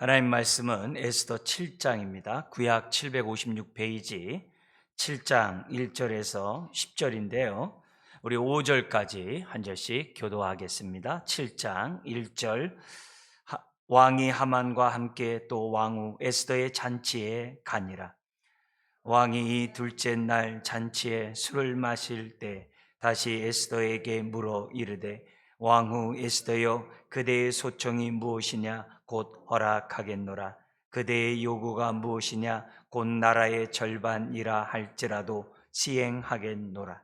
하나님 말씀은 에스더 7장입니다. 구약 756페이지 7장 1절에서 10절인데요. 우리 5절까지 한 절씩 교도하겠습니다. 7장 1절 왕이 하만과 함께 또 왕후 에스더의 잔치에 가니라. 왕이 이 둘째 날 잔치에 술을 마실 때 다시 에스더에게 물어 이르되 왕후 에스더여 그대의 소청이 무엇이냐 곧 허락하겠노라. 그대의 요구가 무엇이냐 곧 나라의 절반이라 할지라도 시행하겠노라.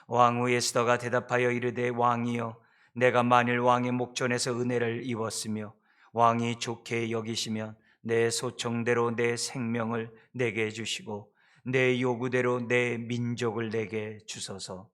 왕후 에스더가 대답하여 이르되 왕이여 내가 만일 왕의 목전에서 은혜를 입었으며 왕이 좋게 여기시면 내 소청대로 내 생명을 내게 주시고 내 요구대로 내 민족을 내게 주소서.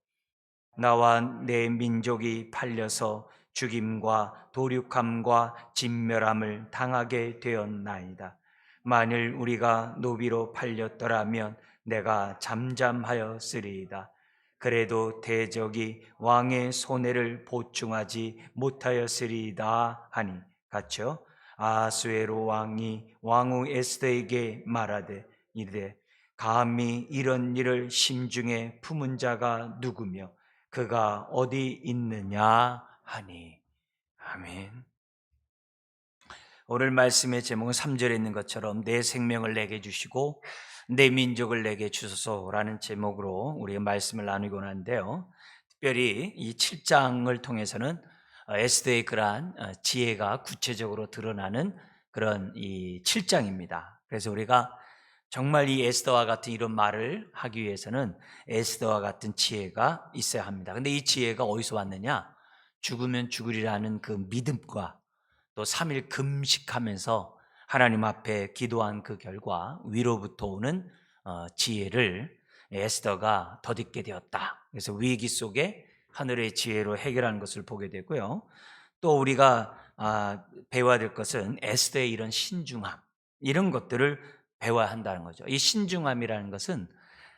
나와 내 민족이 팔려서 죽임과 도륙함과 진멸함을 당하게 되었나이다. 만일 우리가 노비로 팔렸더라면 내가 잠잠하였으리이다. 그래도 대적이 왕의 손해를 보충하지 못하였으리이다 하니 같죠. 아수에로 왕이 왕후 에스더에게 말하되 이르되 감히 이런 일을 심중에 품은 자가 누구며 그가 어디 있느냐 하니. 아멘. 오늘 말씀의 제목은 3절에 있는 것처럼 내 생명을 내게 주시고 내 민족을 내게 주소서라는 제목으로 우리가 말씀을 나누곤 하는데요. 특별히 이 7장을 통해서는 에스더의 그러한 지혜가 구체적으로 드러나는 그런 이 7장입니다. 그래서 우리가 정말 이 에스더와 같은 이런 말을 하기 위해서는 에스더와 같은 지혜가 있어야 합니다. 근데 이 지혜가 어디서 왔느냐? 죽으면 죽으리라는 그 믿음과 또 3일 금식하면서 하나님 앞에 기도한 그 결과 위로부터 오는 지혜를 에스더가 덧입게 되었다. 그래서 위기 속에 하늘의 지혜로 해결하는 것을 보게 되고요. 또 우리가 배워야 될 것은 에스더의 이런 신중함, 이런 것들을 배워야 한다는 거죠. 이 신중함이라는 것은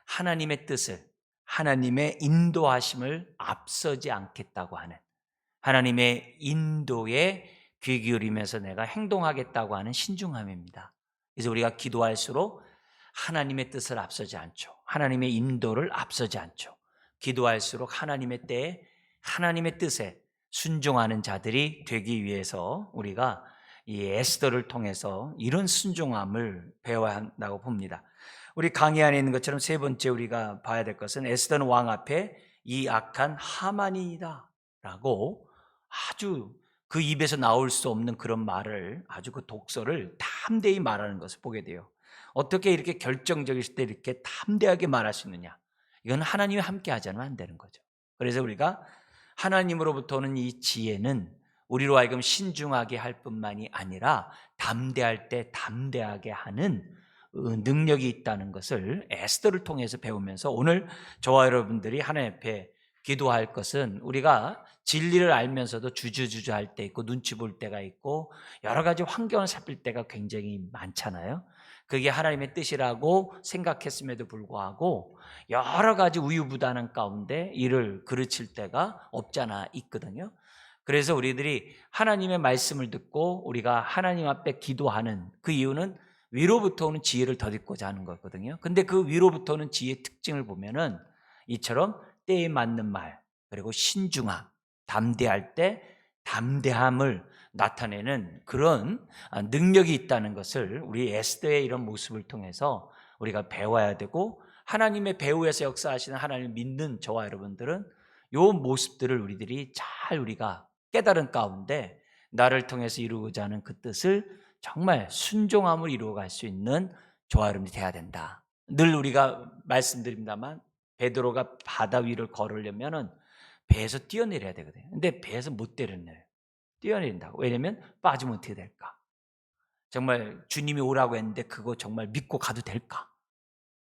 하나님의 뜻을, 하나님의 인도하심을 앞서지 않겠다고 하는, 하나님의 인도에 귀 기울이면서 내가 행동하겠다고 하는 신중함입니다. 그래서 우리가 기도할수록 하나님의 뜻을 앞서지 않죠. 하나님의 인도를 앞서지 않죠. 기도할수록 하나님의 때에 하나님의 뜻에 순종하는 자들이 되기 위해서 우리가 이 에스더를 통해서 이런 순종함을 배워야 한다고 봅니다. 우리 강의 안에 있는 것처럼 세 번째 우리가 봐야 될 것은 에스더는 왕 앞에 이 악한 하만이다 라고 아주 그 입에서 나올 수 없는 그런 말을, 아주 그 독서를 담대히 말하는 것을 보게 돼요. 어떻게 이렇게 결정적일 때 이렇게 담대하게 말할 수 있느냐? 이건 하나님이 함께 하지 않으면 안 되는 거죠. 그래서 우리가 하나님으로부터 오는 이 지혜는 우리로 하여금 신중하게 할 뿐만이 아니라 담대할 때 담대하게 하는 능력이 있다는 것을 에스더를 통해서 배우면서 오늘 저와 여러분들이 하나님 앞에 기도할 것은, 우리가 진리를 알면서도 주저주저 할 때 있고 눈치 볼 때가 있고 여러 가지 환경을 살필 때가 굉장히 많잖아요. 그게 하나님의 뜻이라고 생각했음에도 불구하고 여러 가지 우유부단한 가운데 이를 그르칠 때가 없잖아 있거든요. 그래서 우리들이 하나님의 말씀을 듣고 우리가 하나님 앞에 기도하는 그 이유는 위로부터 오는 지혜를 덧입고자 하는 거거든요. 근데 그 위로부터 오는 지혜의 특징을 보면은 이처럼 때에 맞는 말, 그리고 신중함, 담대할 때 담대함을 나타내는 그런 능력이 있다는 것을 우리 에스더의 이런 모습을 통해서 우리가 배워야 되고, 하나님의 배후에서 역사하시는 하나님을 믿는 저와 여러분들은 이 모습들을 우리들이 잘 우리가 깨달은 가운데 나를 통해서 이루고자 하는 그 뜻을 정말 순종함을 이루어갈 수 있는 저와 여러분이 돼야 된다. 늘 우리가 말씀드립니다만 베드로가 바다 위를 걸으려면은 배에서 뛰어내려야 되거든요. 근데 배에서 못 뛰어내려요. 뛰어내린다고. 왜냐면 빠지면 어떻게 될까? 정말 주님이 오라고 했는데 그거 정말 믿고 가도 될까?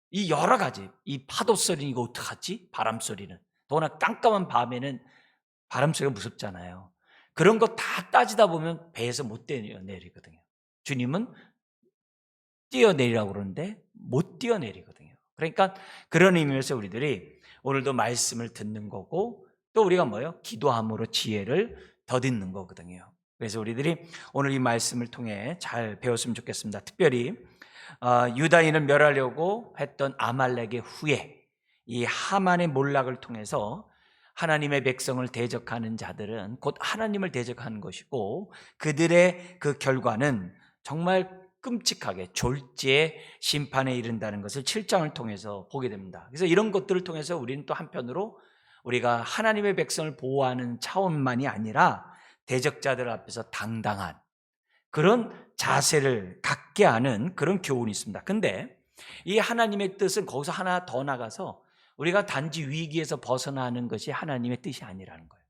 이 여러 가지, 이 파도 소리는 이거 어떡하지? 바람 소리는. 더구나 깜깜한 밤에는 바람 소리가 무섭잖아요. 그런 거 다 따지다 보면 배에서 못 뛰어내리거든요. 주님은 뛰어내리라고 그러는데 못 뛰어내리거든요. 그러니까 그런 의미에서 우리들이 오늘도 말씀을 듣는 거고, 또 우리가 뭐예요? 기도함으로 지혜를 덧입는 거거든요. 그래서 우리들이 오늘 이 말씀을 통해 잘 배웠으면 좋겠습니다. 특별히 유다인을 멸하려고 했던 아말렉의 후예, 이 하만의 몰락을 통해서 하나님의 백성을 대적하는 자들은 곧 하나님을 대적하는 것이고, 그들의 그 결과는 정말 끔찍하게 졸지의 심판에 이른다는 것을 7장을 통해서 보게 됩니다. 그래서 이런 것들을 통해서 우리는 또 한편으로 우리가 하나님의 백성을 보호하는 차원만이 아니라 대적자들 앞에서 당당한 그런 자세를 갖게 하는 그런 교훈이 있습니다. 근데 이 하나님의 뜻은 거기서 하나 더 나가서 우리가 단지 위기에서 벗어나는 것이 하나님의 뜻이 아니라는 거예요.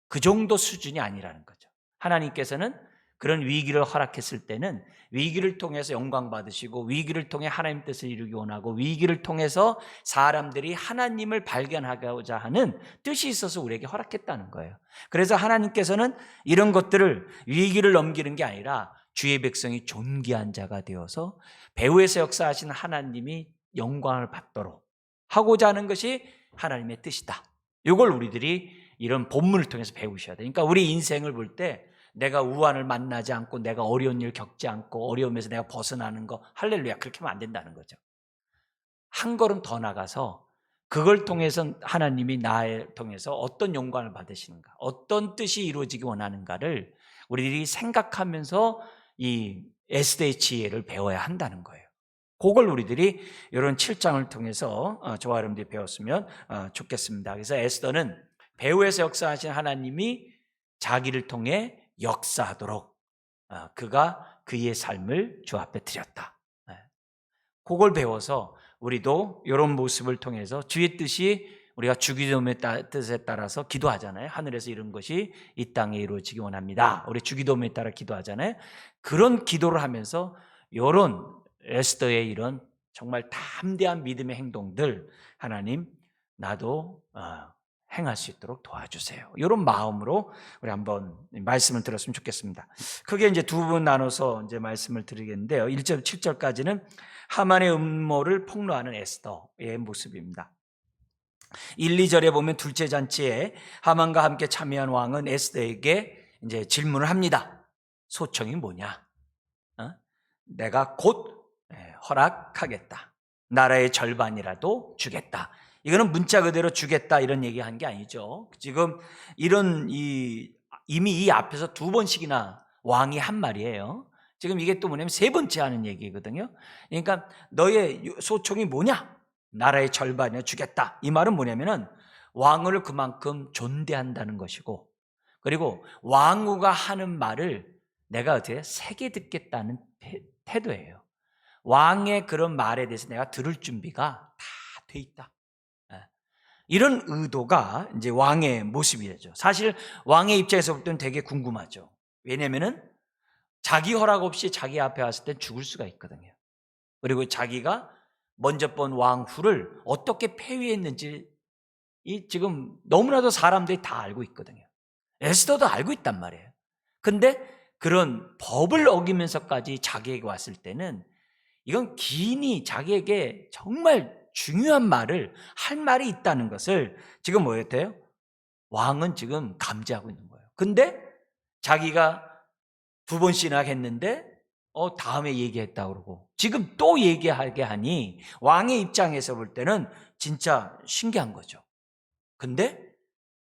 그 정도 수준이 아니라는 거죠. 하나님께서는 그런 위기를 허락했을 때는 위기를 통해서 영광 받으시고, 위기를 통해 하나님 뜻을 이루기 원하고, 위기를 통해서 사람들이 하나님을 발견하고자 하는 뜻이 있어서 우리에게 허락했다는 거예요. 그래서 하나님께서는 이런 것들을, 위기를 넘기는 게 아니라 주의 백성이 존귀한 자가 되어서 배후에서 역사하신 하나님이 영광을 받도록 하고자 하는 것이 하나님의 뜻이다. 이걸 우리들이 이런 본문을 통해서 배우셔야 돼요. 그러니까 우리 인생을 볼 때 내가 우환을 만나지 않고, 내가 어려운 일 겪지 않고, 어려움에서 내가 벗어나는 거, 할렐루야, 그렇게 하면 안 된다는 거죠. 한 걸음 더 나가서 그걸 통해서 하나님이 나를 통해서 어떤 영광을 받으시는가, 어떤 뜻이 이루어지기 원하는가를 우리들이 생각하면서 이 에스더의 지혜를 배워야 한다는 거예요. 그걸 우리들이 이런 7장을 통해서 저와 여러분들이 배웠으면 좋겠습니다. 그래서 에스더는 배후에서 역사하신 하나님이 자기를 통해 역사하도록 그가 그의 삶을 주 앞에 드렸다. 그걸 배워서 우리도 이런 모습을 통해서 주의 뜻이, 우리가 주기도문의 뜻에 따라서 기도하잖아요. 하늘에서 이런 것이 이 땅에 이루어지기 원합니다. 우리 주기도문에 따라 기도하잖아요. 그런 기도를 하면서 이런 에스더의 이런 정말 담대한 믿음의 행동들, 하나님 나도 행할 수 있도록 도와주세요. 이런 마음으로 우리 한번 말씀을 들었으면 좋겠습니다. 크게 이제 두 분 나눠서 이제 말씀을 드리겠는데요. 1절 7절까지는 하만의 음모를 폭로하는 에스더의 모습입니다. 1, 2절에 보면 둘째 잔치에 하만과 함께 참여한 왕은 에스더에게 이제 질문을 합니다. 소청이 뭐냐? 내가 곧 허락하겠다. 나라의 절반이라도 주겠다. 이거는 문자 그대로 주겠다 이런 얘기한 게 아니죠. 지금 이미 이 앞에서 두 번씩이나 왕이 한 말이에요. 지금 이게 또 뭐냐면 세 번째 하는 얘기거든요. 그러니까 너의 소총이 뭐냐? 나라의 절반이나 주겠다. 이 말은 뭐냐면은 왕을 그만큼 존대한다는 것이고, 그리고 왕후가 하는 말을 내가 어떻게 세게 듣겠다는 태도예요. 왕의 그런 말에 대해서 내가 들을 준비가 다 돼 있다. 이런 의도가 이제 왕의 모습이죠. 사실 왕의 입장에서 볼 때는 되게 궁금하죠. 왜냐면은 자기 허락 없이 자기 앞에 왔을 때 죽을 수가 있거든요. 그리고 자기가 먼저 본 왕후를 어떻게 폐위했는지 지금 너무나도 사람들이 다 알고 있거든요. 에스더도 알고 있단 말이에요. 근데 그런 법을 어기면서까지 자기에게 왔을 때는 이건 기인이 자기에게 정말 중요한 말을 할 말이 있다는 것을 지금 뭐였대요? 왕은 지금 감지하고 있는 거예요. 근데 자기가 두 번씩이나 했는데 다음에 얘기했다 그러고 지금 또 얘기하게 하니 왕의 입장에서 볼 때는 진짜 신기한 거죠. 근데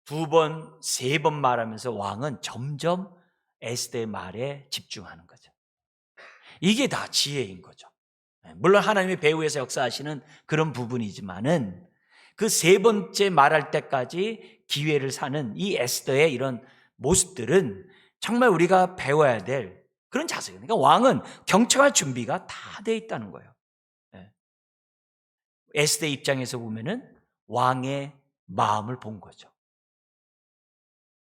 두 번, 세 번 말하면서 왕은 점점 에스더의 말에 집중하는 거죠. 이게 다 지혜인 거죠. 물론 하나님의 배후에서 역사하시는 그런 부분이지만은 그 세 번째 말할 때까지 기회를 사는 이 에스더의 이런 모습들은 정말 우리가 배워야 될 그런 자세예요. 그러니까 왕은 경청할 준비가 다 돼 있다는 거예요. 에스더의 입장에서 보면은 왕의 마음을 본 거죠.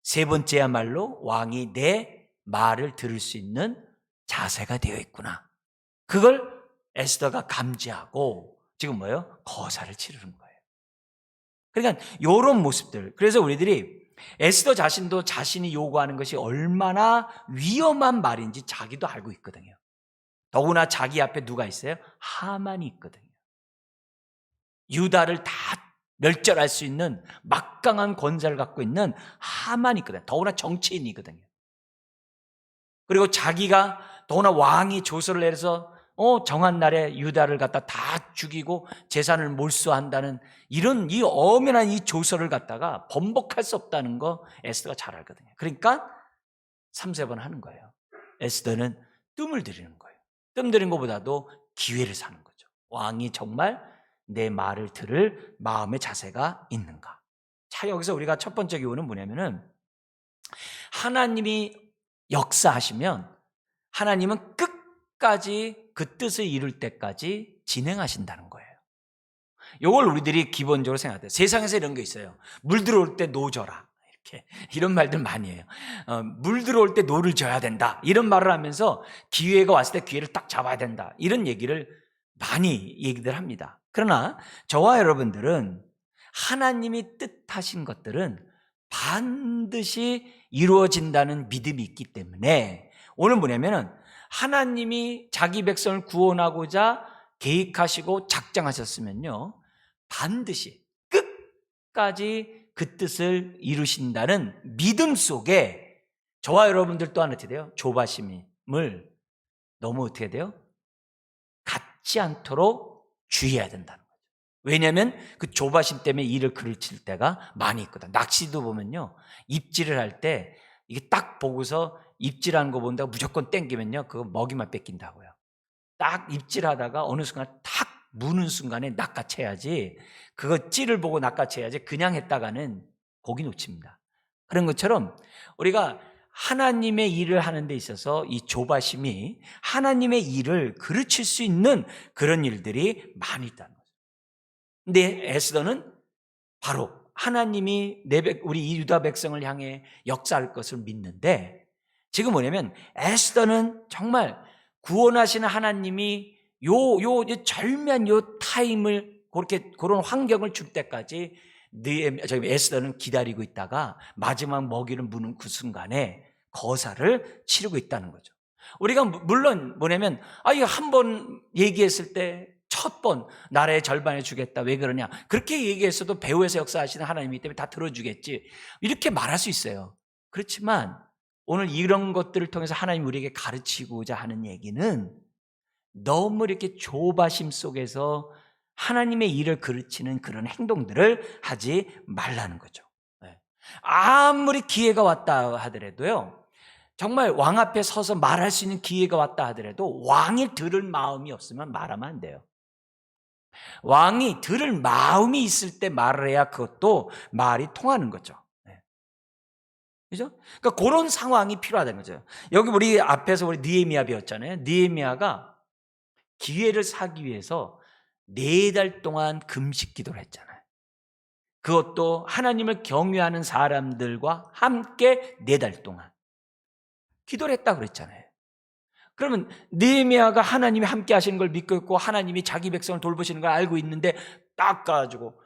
세 번째야말로 왕이 내 말을 들을 수 있는 자세가 되어 있구나. 그걸 에스더가 감지하고 지금 뭐예요? 거사를 치르는 거예요. 그러니까 이런 모습들. 그래서 우리들이 에스더 자신도 자신이 요구하는 것이 얼마나 위험한 말인지 자기도 알고 있거든요. 더구나 자기 앞에 누가 있어요? 하만이 있거든요. 유다를 다 멸절할 수 있는 막강한 권세를 갖고 있는 하만이 있거든요. 더구나 정치인이거든요. 그리고 자기가 더구나 왕이 조서를 내려서 정한 날에 유다를 갖다 다 죽이고 재산을 몰수한다는 이런 이 엄연한 이 조서를 갖다가 번복할 수 없다는 거 에스더가 잘 알거든요. 그러니까 3-4번 하는 거예요. 에스더는 뜸을 들이는 거예요. 뜸 들이는 것보다도 기회를 사는 거죠. 왕이 정말 내 말을 들을 마음의 자세가 있는가. 자, 여기서 우리가 첫 번째 교훈은 뭐냐면은 하나님이 역사하시면 하나님은 끝까지 그 뜻을 이룰 때까지 진행하신다는 거예요. 이걸 우리들이 기본적으로 생각해요. 세상에서 이런 게 있어요. 물 들어올 때 노 져라. 이런 말들 많이 해요. 물 들어올 때 노를 져야 된다. 이런 말을 하면서 기회가 왔을 때 기회를 딱 잡아야 된다. 이런 얘기를 많이 얘기들 합니다. 그러나 저와 여러분들은 하나님이 뜻하신 것들은 반드시 이루어진다는 믿음이 있기 때문에 오늘 뭐냐면은 하나님이 자기 백성을 구원하고자 계획하시고 작정하셨으면요, 반드시 끝까지 그 뜻을 이루신다는 믿음 속에 저와 여러분들 또한 어떻게 돼요? 조바심을 너무 어떻게 돼요? 갖지 않도록 주의해야 된다는 거죠. 왜냐하면 그 조바심 때문에 일을 그르칠 때가 많이 있거든. 낚시도 보면요, 입질을 할 때 이게 딱 보고서 입질하는 거 본다고 무조건 땡기면요, 그거 먹이만 뺏긴다고요. 딱 입질하다가 어느 순간 탁 무는 순간에 낚아채야지, 그거 찌를 보고 낚아채야지 그냥 했다가는 고기 놓칩니다. 그런 것처럼 우리가 하나님의 일을 하는 데 있어서 이 조바심이 하나님의 일을 그르칠 수 있는 그런 일들이 많이 있다는 거죠. 근데 에스더는 바로 하나님이 우리 유다 백성을 향해 역사할 것을 믿는데, 지금 뭐냐면 에스더는 정말 구원하시는 하나님이 요 절묘한 요 타임을 그런 환경을 줄 때까지 에스더는 기다리고 있다가 마지막 먹이를 무는 그 순간에 거사를 치르고 있다는 거죠. 우리가 물론 뭐냐면 이거 한 번 얘기했을 때 첫 번 나라의 절반을 주겠다, 왜 그러냐, 그렇게 얘기했어도 배후에서 역사하시는 하나님이기 때문에 다 들어주겠지, 이렇게 말할 수 있어요. 그렇지만 오늘 이런 것들을 통해서 하나님 우리에게 가르치고자 하는 얘기는 너무 이렇게 조바심 속에서 하나님의 일을 그르치는 그런 행동들을 하지 말라는 거죠. 아무리 기회가 왔다 하더라도요, 정말 왕 앞에 서서 말할 수 있는 기회가 왔다 하더라도 왕이 들을 마음이 없으면 말하면 안 돼요. 왕이 들을 마음이 있을 때 말을 해야 그것도 말이 통하는 거죠. 그죠? 그러니까 그런 상황이 필요하다는 거죠. 여기 우리 앞에서 우리 느헤미야 배웠잖아요. 느헤미야가 기회를 사기 위해서 4달 동안 금식 기도를 했잖아요. 그것도 하나님을 경외하는 사람들과 함께 4달 동안 기도를 했다고 그랬잖아요. 그러면 느헤미야가 하나님이 함께 하시는 걸 믿고 있고 하나님이 자기 백성을 돌보시는 걸 알고 있는데 딱 가지고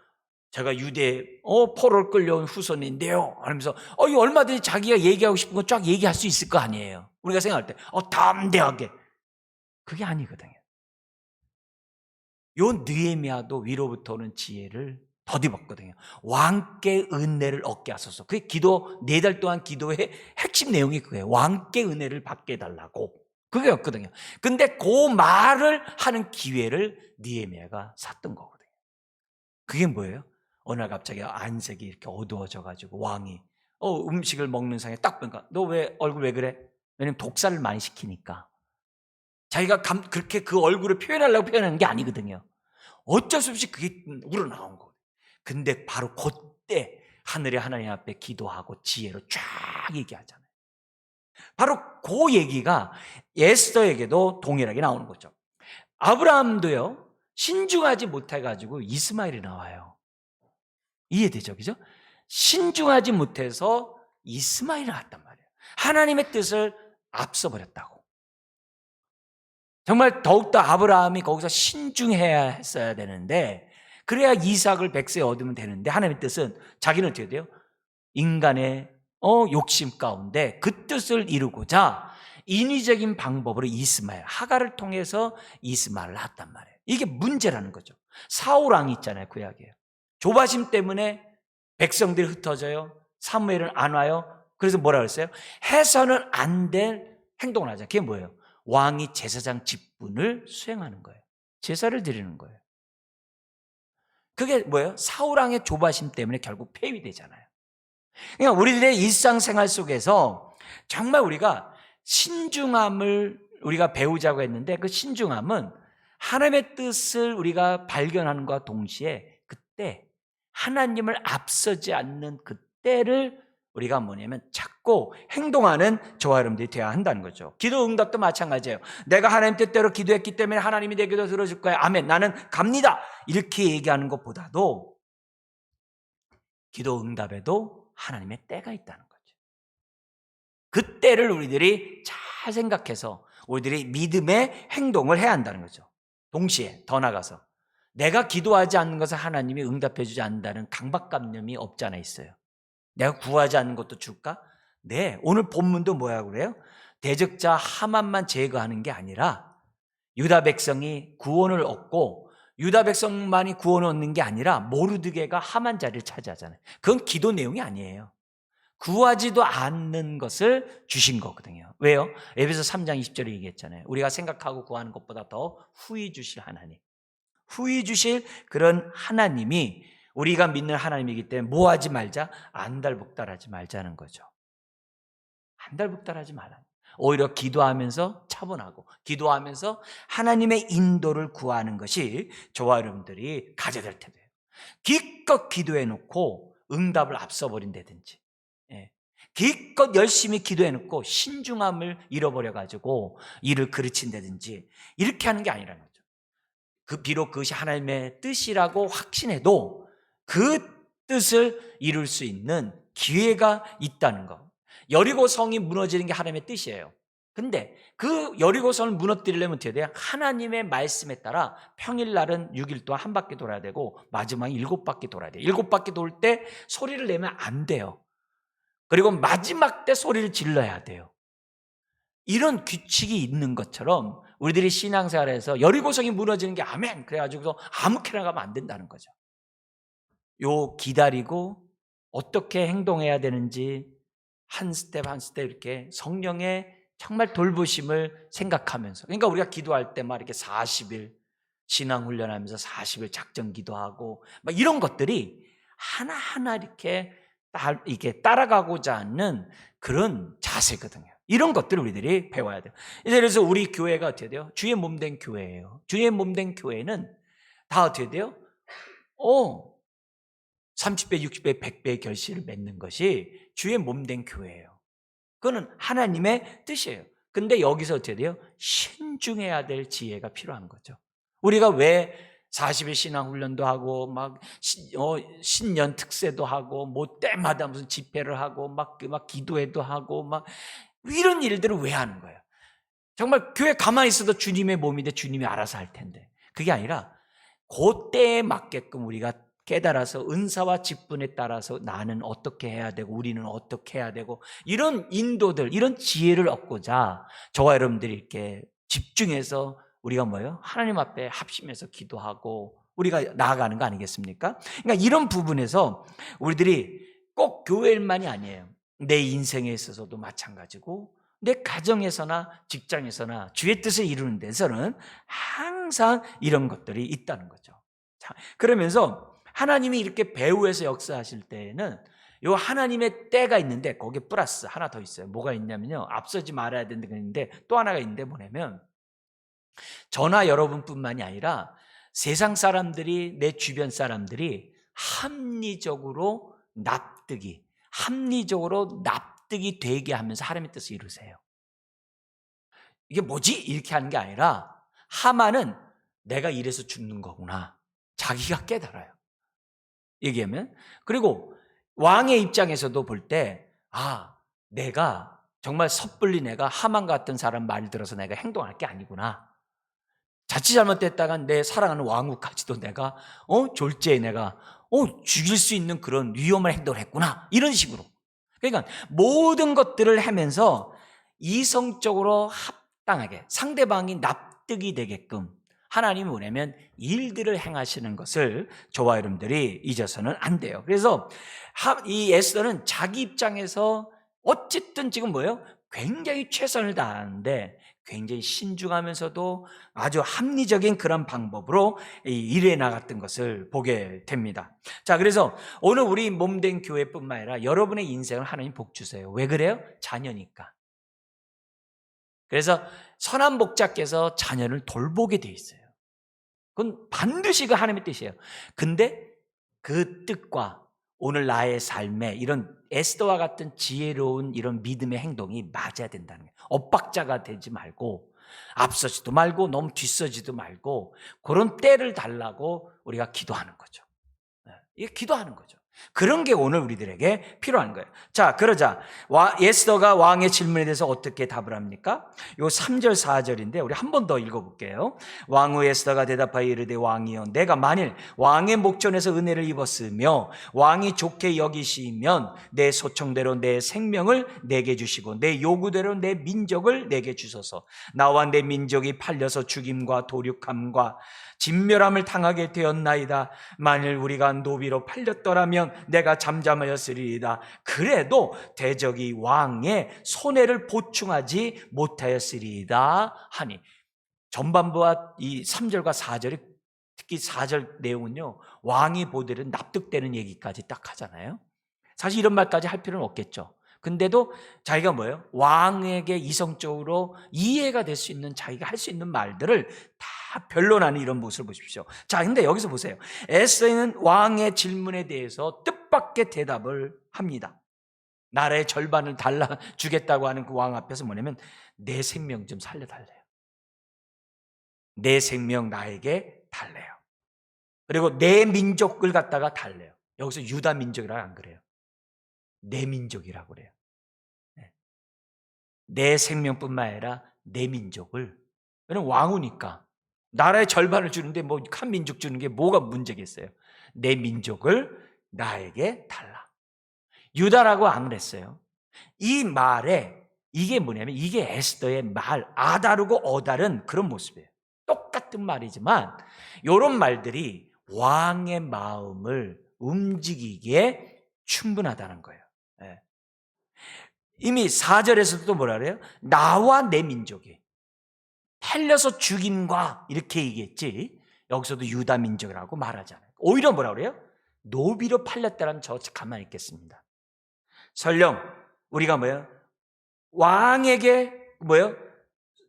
제가 유대 포로를 끌려온 후손인데요 하면서 이거 얼마든지 자기가 얘기하고 싶은 거 쫙 얘기할 수 있을 거 아니에요. 우리가 생각할 때 담대하게. 그게 아니거든요. 요 느헤미야도 위로부터 오는 지혜를 더듬었거든요. 왕께 은혜를 얻게 하소서. 그게 기도 4달 동안 기도의 핵심 내용이 그거예요. 왕께 은혜를 받게 해달라고. 그게였거든요. 근데 그 말을 하는 기회를 느헤미야가 샀던 거거든요. 그게 뭐예요? 어느 날 갑자기 안색이 이렇게 어두워져 가지고 왕이 음식을 먹는 상에 딱 보니까 너 왜 얼굴 왜 그래? 왜냐면 독살을 많이 시키니까. 자기가 그렇게 그 얼굴을 표현하려고 표현하는 게 아니거든요. 어쩔 수 없이 그게 우러나온 거예요. 근데 바로 그때 하늘의 하나님 앞에 기도하고 지혜로 쫙 얘기하잖아요. 바로 그 얘기가 에스더에게도 동일하게 나오는 거죠. 아브라함도요, 신중하지 못해가지고 이스마엘이 나와요. 이해되죠? 그죠? 신중하지 못해서 이스마엘이 나왔단 말이에요. 하나님의 뜻을 앞서버렸다고. 정말 더욱더 아브라함이 거기서 신중해야 했어야 되는데, 그래야 이삭을 100세에 얻으면 되는데, 하나님의 뜻은 자기는 어떻게 돼요? 인간의 욕심 가운데 그 뜻을 이루고자 인위적인 방법으로 이스마엘, 하갈을 통해서 이스마엘을 낳았단 말이에요. 이게 문제라는 거죠. 사울 왕이 있잖아요, 구약에. 조바심 때문에 백성들이 흩어져요. 사무엘은 안 와요. 그래서 뭐라 그랬어요? 해서는 안 될 행동을 하잖아요. 그게 뭐예요? 왕이 제사장 직분을 수행하는 거예요. 제사를 드리는 거예요. 그게 뭐예요? 사울왕의 조바심 때문에 결국 폐위되잖아요. 그러니까 우리들의 일상생활 속에서 정말 우리가 신중함을 우리가 배우자고 했는데, 그 신중함은 하나님의 뜻을 우리가 발견하는 것과 동시에 그때 하나님을 앞서지 않는 그때를 우리가 뭐냐면 찾고 행동하는 저와 여러분들이 되어야 한다는 거죠. 기도 응답도 마찬가지예요. 내가 하나님 뜻대로 기도했기 때문에 하나님이 내 기도 들어줄 거야. 아멘. 나는 갑니다. 이렇게 얘기하는 것보다도 기도 응답에도 하나님의 때가 있다는 거죠. 그 때를 우리들이 잘 생각해서 우리들이 믿음의 행동을 해야 한다는 거죠. 동시에 더 나가서 내가 기도하지 않는 것을 하나님이 응답해 주지 않는다는 강박관념이 없지 않아 있어요. 내가 구하지 않는 것도 줄까? 네, 오늘 본문도 뭐라고 그래요? 대적자 하만만 제거하는 게 아니라 유다 백성이 구원을 얻고, 유다 백성만이 구원을 얻는 게 아니라 모르드게가 하만 자리를 차지하잖아요. 그건 기도 내용이 아니에요. 구하지도 않는 것을 주신 거거든요. 왜요? 에베소 3장 20절에 얘기했잖아요. 우리가 생각하고 구하는 것보다 더 후히 주실 하나님, 후히 주실 그런 하나님이 우리가 믿는 하나님이기 때문에 뭐 하지 말자? 안달복달하지 말자는 거죠. 안달복달하지 말라. 오히려 기도하면서 차분하고 기도하면서 하나님의 인도를 구하는 것이 저와 여러분들이 가져야 될 텐데요. 기껏 기도해 놓고 응답을 앞서 버린다든지, 기껏 열심히 기도해 놓고 신중함을 잃어버려 가지고 일을 그르친다든지, 이렇게 하는 게 아니라는 거죠. 비록 그것이 하나님의 뜻이라고 확신해도 그 뜻을 이룰 수 있는 기회가 있다는 것. 여리고 성이 무너지는 게 하나님의 뜻이에요. 근데 그 여리고 성을 무너뜨리려면 어떻게 돼요? 하나님의 말씀에 따라 평일날은 6일 동안 한 바퀴 돌아야 되고 마지막에 7바퀴 돌아야 돼요. 7바퀴 돌 때 소리를 내면 안 돼요. 그리고 마지막 때 소리를 질러야 돼요. 이런 규칙이 있는 것처럼 우리들이 신앙생활에서 여리고성이 무너지는 게 아멘 그래가지고 아무렇게나 가면 안 된다는 거죠. 요 기다리고 어떻게 행동해야 되는지 한 스텝 한 스텝 이렇게 성령의 정말 돌보심을 생각하면서, 그러니까 우리가 기도할 때 막 이렇게 40일 신앙훈련하면서 40일 작전 기도하고 막 이런 것들이 하나하나 이렇게 따라가고자 하는 그런 자세거든요. 이런 것들을 우리들이 배워야 돼요. 그래서 우리 교회가 어떻게 돼요? 주의 몸된 교회예요. 주의 몸된 교회는 다 어떻게 돼요? 30배, 60배, 100배의 결실을 맺는 것이 주의 몸된 교회예요. 그거는 하나님의 뜻이에요. 근데 여기서 어떻게 돼요? 신중해야 될 지혜가 필요한 거죠. 우리가 왜 40일 신앙훈련도 하고 막 신년 특세도 하고 뭐 때마다 무슨 집회를 하고 막 기도회도 하고 막 이런 일들을 왜 하는 거예요? 정말 교회 가만히 있어도 주님의 몸인데 주님이 알아서 할 텐데, 그게 아니라 그때에 맞게끔 우리가 깨달아서 은사와 직분에 따라서 나는 어떻게 해야 되고 우리는 어떻게 해야 되고 이런 인도들, 이런 지혜를 얻고자 저와 여러분들이 이렇게 집중해서 우리가 뭐예요? 하나님 앞에 합심해서 기도하고 우리가 나아가는 거 아니겠습니까? 그러니까 이런 부분에서 우리들이 꼭 교회만이 아니에요. 내 인생에 있어서도 마찬가지고 내 가정에서나 직장에서나 주의 뜻을 이루는 데서는 항상 이런 것들이 있다는 거죠. 자, 그러면서 하나님이 이렇게 배후에서 역사하실 때에는 요 하나님의 때가 있는데 거기에 플러스 하나 더 있어요. 뭐가 있냐면요, 앞서지 말아야 되는 게 있는데 또 하나가 있는데 뭐냐면, 저나 여러분뿐만이 아니라 세상 사람들이, 내 주변 사람들이 합리적으로 납득이 되게 하면서 하나님의 뜻을 이루세요. 이게 뭐지? 이렇게 하는 게 아니라 하만은 내가 이래서 죽는 거구나, 자기가 깨달아요. 얘기하면. 그리고 왕의 입장에서도 볼 때, 내가 정말 섣불리 내가 하만 같은 사람 말 들어서 내가 행동할 게 아니구나. 자칫 잘못됐다간 내 사랑하는 왕후까지도 내가 졸지에 내가 죽일 수 있는 그런 위험한 행동을 했구나, 이런 식으로. 그러니까 모든 것들을 하면서 이성적으로 합당하게 상대방이 납득이 되게끔 하나님이 뭐냐면 일들을 행하시는 것을 저와 여러분들이 잊어서는 안 돼요. 그래서 이 에스더는 자기 입장에서 어쨌든 지금 뭐예요? 굉장히 최선을 다하는데 굉장히 신중하면서도 아주 합리적인 그런 방법으로 일해 나갔던 것을 보게 됩니다. 자, 그래서 오늘 우리 몸된 교회뿐만 아니라 여러분의 인생을 하나님 복 주세요. 왜 그래요? 자녀니까. 그래서 선한 목자께서 자녀를 돌보게 돼 있어요. 그건 반드시 그 하나님의 뜻이에요. 근데 그 뜻과 오늘 나의 삶에 이런 에스더와 같은 지혜로운 이런 믿음의 행동이 맞아야 된다는 거예요. 엇박자가 되지 말고 앞서지도 말고 너무 뒤서지도 말고 그런 때를 달라고 우리가 기도하는 거죠. 이게 기도하는 거죠. 그런 게 오늘 우리들에게 필요한 거예요. 자, 그러자 에스더가 왕의 질문에 대해서 어떻게 답을 합니까? 요 3절 4절인데 우리 한 번 더 읽어볼게요. 왕후 에스더가 대답하여 이르되 왕이여 내가 만일 왕의 목전에서 은혜를 입었으며 왕이 좋게 여기시면 내 소청대로 내 생명을 내게 주시고 내 요구대로 내 민족을 내게 주소서. 나와 내 민족이 팔려서 죽임과 도륙함과 진멸함을 당하게 되었나이다. 만일 우리가 노비로 팔렸더라면 내가 잠잠하였으리이다. 그래도 대적이 왕의 손해를 보충하지 못하였으리이다 하니, 전반부와 이 3절과 4절이, 특히 4절 내용은요, 왕이 보기에는 납득되는 얘기까지 딱 하잖아요. 사실 이런 말까지 할 필요는 없겠죠. 근데도 자기가 뭐예요? 왕에게 이성적으로 이해가 될 수 있는, 자기가 할 수 있는 말들을 다 변론하는 이런 모습을 보십시오. 자, 근데 여기서 보세요. 에스더는 왕의 질문에 대해서 뜻밖의 대답을 합니다. 나라의 절반을 달라 주겠다고 하는 그 왕 앞에서 뭐냐면, 내 생명 좀 살려달래요. 내 생명 나에게 달래요. 그리고 내 민족을 갖다가 달래요. 여기서 유다 민족이라 안 그래요. 내 민족이라고 그래요. 내 생명뿐만 아니라 내 민족을. 왜냐면 왕후니까 나라의 절반을 주는데 뭐 한 민족 주는 게 뭐가 문제겠어요. 내 민족을 나에게 달라. 유다라고 안 그랬어요. 이 말에 이게 뭐냐면, 이게 에스더의 말, 아다르고 어다른 그런 모습이에요. 똑같은 말이지만 이런 말들이 왕의 마음을 움직이기에 충분하다는 거예요. 이미 4절에서도 뭐라 그래요? 나와 내 민족이 팔려서 죽임과 이렇게 얘기했지, 여기서도 유다 민족이라고 말하잖아요. 오히려 뭐라 그래요? 노비로 팔렸다라면 저 가만히 있겠습니다. 설령 우리가 뭐예요? 왕에게 뭐예요?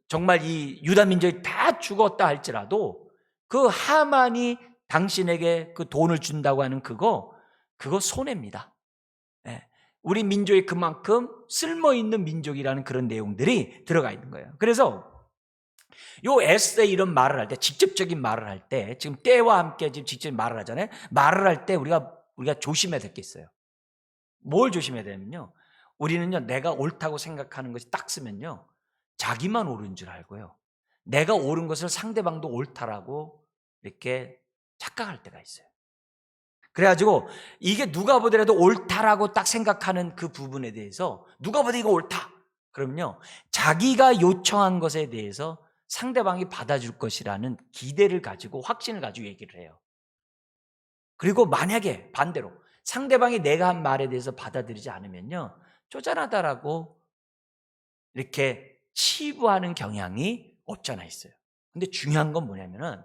정말 이 유다 민족이 다 죽었다 할지라도 그 하만이 당신에게 그 돈을 준다고 하는 그거 손해입니다. 우리 민족이 그만큼 쓸모있는 민족이라는 그런 내용들이 들어가 있는 거예요. 그래서 요 에스더의 이런 말을 할 때, 직접적인 말을 할 때, 지금 때와 함께 지금 직접 말을 하잖아요. 말을 할 때 우리가 조심해야 될 게 있어요. 뭘 조심해야 되냐면요, 우리는요, 내가 옳다고 생각하는 것이 딱 쓰면요, 자기만 옳은 줄 알고요, 내가 옳은 것을 상대방도 옳다라고 이렇게 착각할 때가 있어요. 그래가지고 이게 누가 보더라도 옳다라고 딱 생각하는 그 부분에 대해서, 누가 보더라도 이거 옳다 그러면요, 자기가 요청한 것에 대해서 상대방이 받아줄 것이라는 기대를 가지고, 확신을 가지고 얘기를 해요. 그리고 만약에 반대로 상대방이 내가 한 말에 대해서 받아들이지 않으면요, 쪼잔하다라고 이렇게 치부하는 경향이 없잖아 있어요. 근데 중요한 건 뭐냐면은,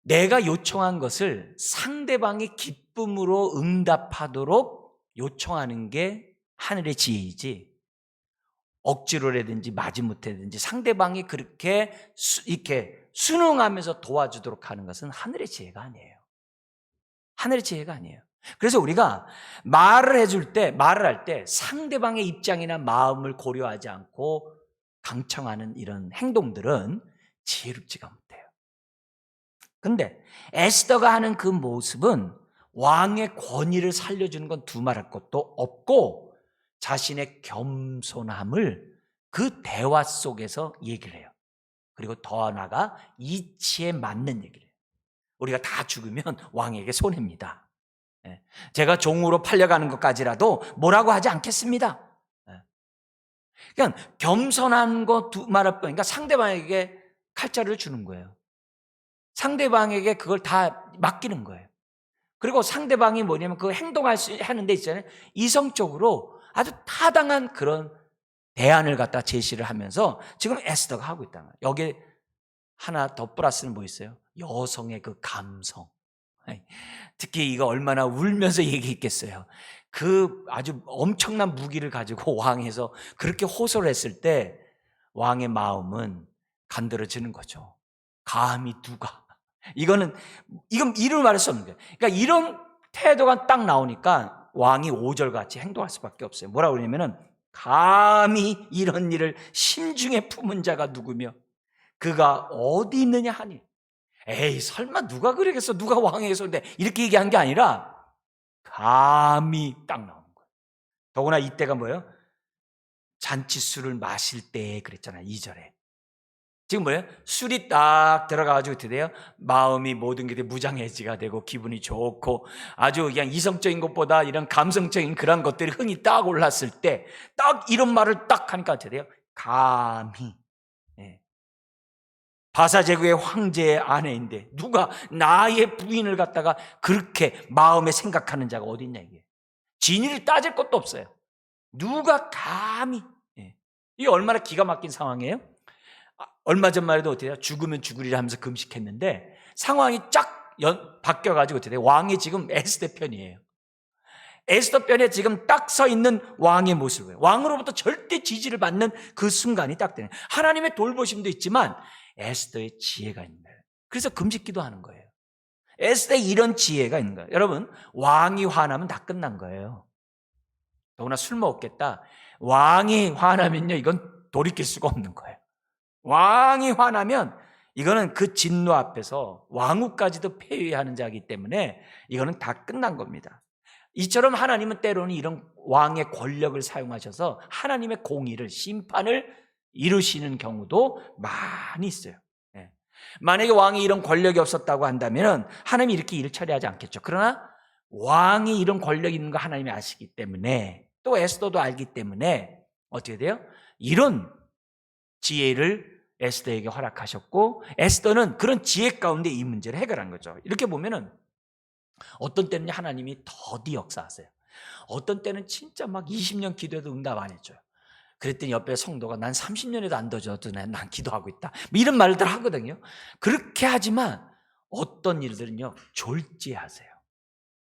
내가 요청한 것을 상대방이 기쁨으로 응답하도록 요청하는 게 하늘의 지혜이지, 억지로라든지 마지못해든지 상대방이 그렇게 이렇게 순응하면서 도와주도록 하는 것은 하늘의 지혜가 아니에요. 하늘의 지혜가 아니에요. 그래서 우리가 말을 할 때 상대방의 입장이나 마음을 고려하지 않고 강청하는 이런 행동들은 지혜롭지가 못해요. 근데 에스더가 하는 그 모습은 왕의 권위를 살려주는 건 두말할 것도 없고, 자신의 겸손함을 그 대화 속에서 얘기를 해요. 그리고 더 나아가 이치에 맞는 얘기를 해요. 우리가 다 죽으면 왕에게 손해입니다. 제가 종으로 팔려가는 것까지라도 뭐라고 하지 않겠습니다. 그냥 겸손한 거 두말할 뿐, 그러니까 상대방에게 칼자루를 주는 거예요. 상대방에게 그걸 다 맡기는 거예요. 그리고 상대방이 뭐냐면 그 행동할 수 하는 데 있잖아요, 이성적으로 아주 타당한 그런 대안을 갖다 제시를 하면서 지금 에스더가 하고 있다는 거예요. 여기에 하나 더 플러스는 뭐 있어요? 여성의 그 감성. 특히 이거 얼마나 울면서 얘기했겠어요. 그 아주 엄청난 무기를 가지고 왕에서 그렇게 호소를 했을 때 왕의 마음은 간드러지는 거죠. 감히 누가. 이건 이를 말할 수 없는 거예요. 그러니까 이런 태도가 딱 나오니까 왕이 5절 같이 행동할 수밖에 없어요. 뭐라고 그러냐면은 감히 이런 일을 심중에 품은 자가 누구며 그가 어디 있느냐 하니. 에이 설마 누가 그러겠어. 누가 왕에게 데 이렇게 얘기한 게 아니라 감히 딱 나오는 거예요. 더구나 이때가 뭐예요? 잔치술을 마실 때 그랬잖아요. 2절에. 지금 뭐예요? 술이 딱 들어가가지고 어떻게 돼요? 마음이 모든 게 무장해지가 되고 기분이 좋고 아주 그냥 이성적인 것보다 이런 감성적인 그런 것들이 흥이 딱 올랐을 때 딱 이런 말을 딱 하니까 어떻게 돼요? 감히. 예. 바사제국의 황제의 아내인데 누가 나의 부인을 갖다가 그렇게 마음에 생각하는 자가 어디 있냐 이게. 진위를 따질 것도 없어요. 누가 감히. 예. 이게 얼마나 기가 막힌 상황이에요? 얼마 전만 해도 어때요? 죽으면 죽으리라 하면서 금식했는데 상황이 쫙 바뀌어가지고 어떻게 돼요? 왕이 지금 에스더 편이에요. 에스더 편에 지금 딱 서 있는 왕의 모습이에요. 왕으로부터 절대 지지를 받는 그 순간이 딱 되는. 하나님의 돌보심도 있지만 에스더의 지혜가 있는 거예요. 그래서 금식기도 하는 거예요. 에스더의 이런 지혜가 있는 거예요. 여러분, 왕이 화나면 다 끝난 거예요. 더구나 술 먹겠다. 왕이 화나면요, 이건 돌이킬 수가 없는 거예요. 왕이 화나면 이거는 그 진노 앞에서 왕후까지도 폐위하는 자이기 때문에 이거는 다 끝난 겁니다. 이처럼 하나님은 때로는 이런 왕의 권력을 사용하셔서 하나님의 공의를, 심판을 이루시는 경우도 많이 있어요. 예. 만약에 왕이 이런 권력이 없었다고 한다면 하나님이 이렇게 일을 처리하지 않겠죠. 그러나 왕이 이런 권력이 있는 거 하나님이 아시기 때문에 또 에스더도 알기 때문에 어떻게 돼요? 이런 지혜를 에스더에게 허락하셨고 에스더는 그런 지혜 가운데 이 문제를 해결한 거죠. 이렇게 보면은 어떤 때는 하나님이 더디 역사하세요. 어떤 때는 진짜 막 20년 기도해도 응답 안 해줘요. 그랬더니 옆에 성도가 난 30년에도 안 도와줘도 난 기도하고 있다. 뭐 이런 말들 하거든요. 그렇게 하지만 어떤 일들은요 졸지하세요.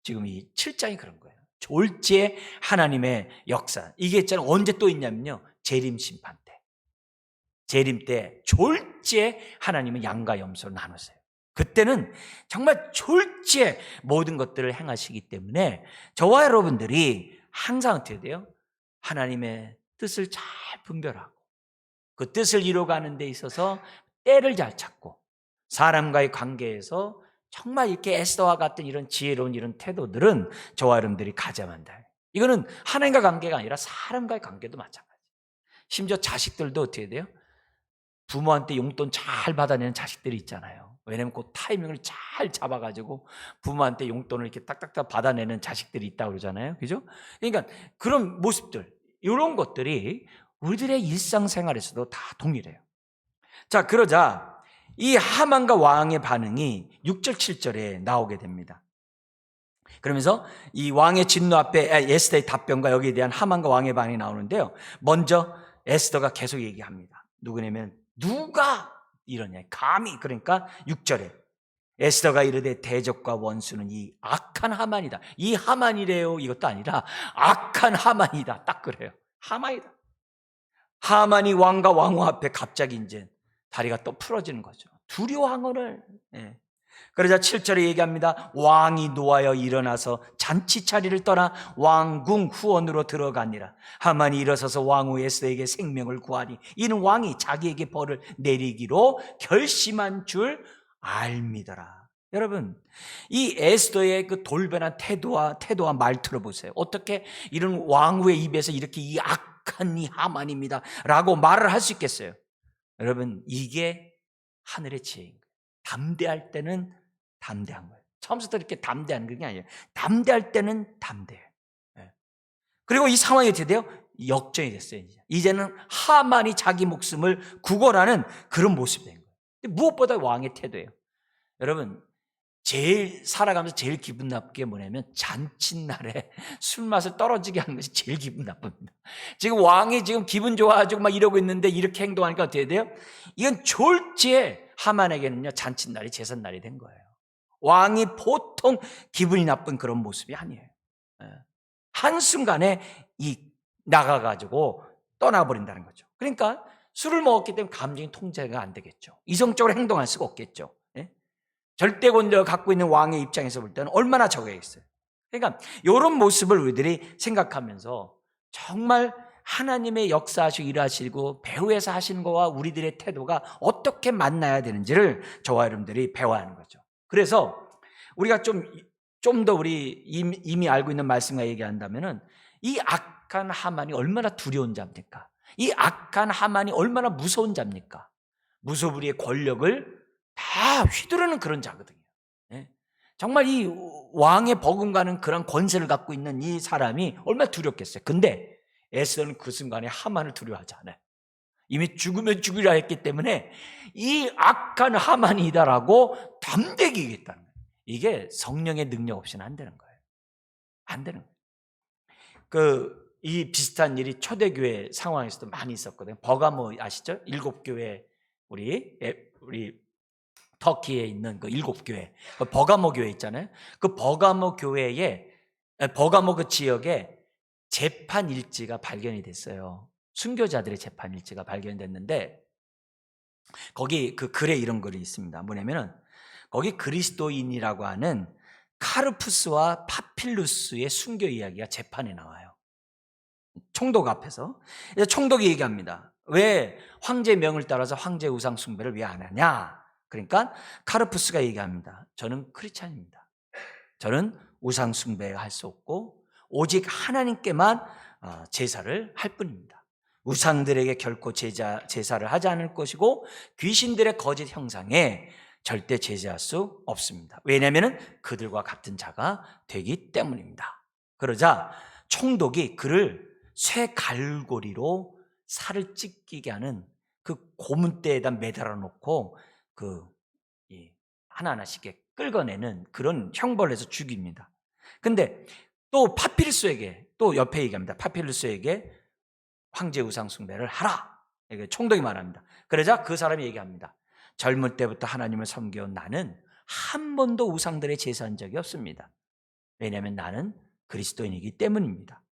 지금 이 7장이 그런 거예요. 졸지에 하나님의 역사. 이게 있잖아요. 언제 또 있냐면요. 재림 심판 때. 재림 때 졸지에 하나님은 양과 염소를 나누세요. 그때는 정말 졸지에 모든 것들을 행하시기 때문에 저와 여러분들이 항상 어떻게 돼요? 하나님의 뜻을 잘 분별하고 그 뜻을 이루어가는 데 있어서 때를 잘 찾고 사람과의 관계에서 정말 이렇게 에스더와 같은 이런 지혜로운 이런 태도들은 저와 여러분들이 가져야 한다. 이거는 하나님과 관계가 아니라 사람과의 관계도 마찬가지예요. 심지어 자식들도 어떻게 돼요? 부모한테 용돈 잘 받아내는 자식들이 있잖아요. 왜냐하면 그 타이밍을 잘 잡아가지고 부모한테 용돈을 이렇게 딱딱딱 받아내는 자식들이 있다고 그러잖아요. 그죠? 그러니까 그런 모습들, 이런 것들이 우리들의 일상생활에서도 다 동일해요. 자, 그러자 이 하만과 왕의 반응이 6절, 7절에 나오게 됩니다. 그러면서 이 왕의 진노 앞에 에스더의 답변과 여기에 대한 하만과 왕의 반응이 나오는데요. 먼저 에스더가 계속 얘기합니다. 누구냐면 누가 이러냐. 감히. 그러니까 6절에 에스더가 이르되 대적과 원수는 이 악한 하만이다. 이 하만이래요. 이것도 아니라 악한 하만이다. 딱 그래요. 하만이다. 하만이 왕과 왕후 앞에 갑자기 이제 다리가 또 풀어지는 거죠. 두려워한거를. 예. 그러자 7절에 얘기합니다. 왕이 노하여 일어나서 잔치 차리를 떠나 왕궁 후원으로 들어가니라. 하만이 일어서서 왕후 에스더에게 생명을 구하니 이는 왕이 자기에게 벌을 내리기로 결심한 줄 알미더라. 여러분, 이 에스더의 그 돌변한 태도와 말투를 보세요. 어떻게 이런 왕후의 입에서 이렇게 이 악한 이 하만입니다 라고 말을 할 수 있겠어요? 여러분, 이게 하늘의 지혜인 거예요. 담대할 때는 담대한 거예요. 처음부터 이렇게 담대한 게 아니에요. 담대할 때는 담대해요. 그리고 이 상황이 어떻게 돼요? 역전이 됐어요. 이제는 하만이 자기 목숨을 구걸하는 그런 모습이 된 거예요. 무엇보다 왕의 태도예요. 여러분, 제일 살아가면서 제일 기분 나쁜 게 뭐냐면 잔칫날에 술 맛을 떨어지게 하는 것이 제일 기분 나쁩니다. 지금 왕이 지금 기분 좋아가지고 막 이러고 있는데 이렇게 행동하니까 어떻게 돼요? 이건 졸지에 하만에게는요 잔칫날이 제삿날이 된 거예요. 왕이 보통 기분이 나쁜 그런 모습이 아니에요. 예. 한순간에 나가가지고 떠나버린다는 거죠. 그러니까 술을 먹었기 때문에 감정이 통제가 안 되겠죠. 이성적으로 행동할 수가 없겠죠. 예? 절대 권력을 갖고 있는 왕의 입장에서 볼 때는 얼마나 적겠어요. 그러니까 이런 모습을 우리들이 생각하면서 정말 하나님의 역사하시고 일하시고 배후에서 하시는 거와 우리들의 태도가 어떻게 만나야 되는지를 저와 여러분들이 배워야 하는 거죠. 그래서 우리가 좀 더 우리 이미 알고 있는 말씀과 얘기한다면은 이 악한 하만이 얼마나 두려운 자입니까? 이 악한 하만이 얼마나 무서운 자입니까? 무소불위의 권력을 다 휘두르는 그런 자거든요. 예? 정말 이 왕의 버금가는 그런 권세를 갖고 있는 이 사람이 얼마나 두렵겠어요. 근데 에스더는 그 순간에 하만을 두려워하지 않아요. 이미 죽으면 죽으려 했기 때문에 이 악한 하만이다라고 담대히 얘기했다는 거예요. 이게 성령의 능력 없이는 안 되는 거예요. 안 되는 거예요. 이 비슷한 일이 초대교회 상황에서도 많이 있었거든요. 버가모 아시죠? 7교회 우리 터키에 있는 그 7교회 그 버가모 교회 있잖아요. 그 버가모 교회에 버가모 그 지역에 재판 일지가 발견이 됐어요. 순교자들의 재판 일지가 발견됐는데 거기 그 글에 이런 글이 있습니다. 뭐냐면은 거기 그리스도인이라고 하는 카르푸스와 파필루스의 순교 이야기가 재판에 나와요. 총독 앞에서. 총독이 얘기합니다. 왜 황제 명을 따라서 황제 우상 숭배를 왜 안 하냐? 그러니까 카르푸스가 얘기합니다. 저는 크리스찬입니다. 저는 우상 숭배할 수 없고 오직 하나님께만 제사를 할 뿐입니다. 우상들에게 결코 제사를 하지 않을 것이고 귀신들의 거짓 형상에 절대 제재할 수 없습니다. 왜냐하면 그들과 같은 자가 되기 때문입니다. 그러자 총독이 그를 쇠 갈고리로 살을 찢기게 하는 그 고문대에다 매달아 놓고 하나하나씩 끌어내는 그런 형벌을 해서 죽입니다. 근데 또 파필루스에게 또 옆에 얘기합니다. 파필루스에게 황제 우상 숭배를 하라. 총독이 말합니다. 그러자 그 사람이 얘기합니다. 젊을 때부터 하나님을 섬겨온 나는 한 번도 우상들의 제사한 적이 없습니다. 왜냐하면 나는 그리스도인이기 때문입니다.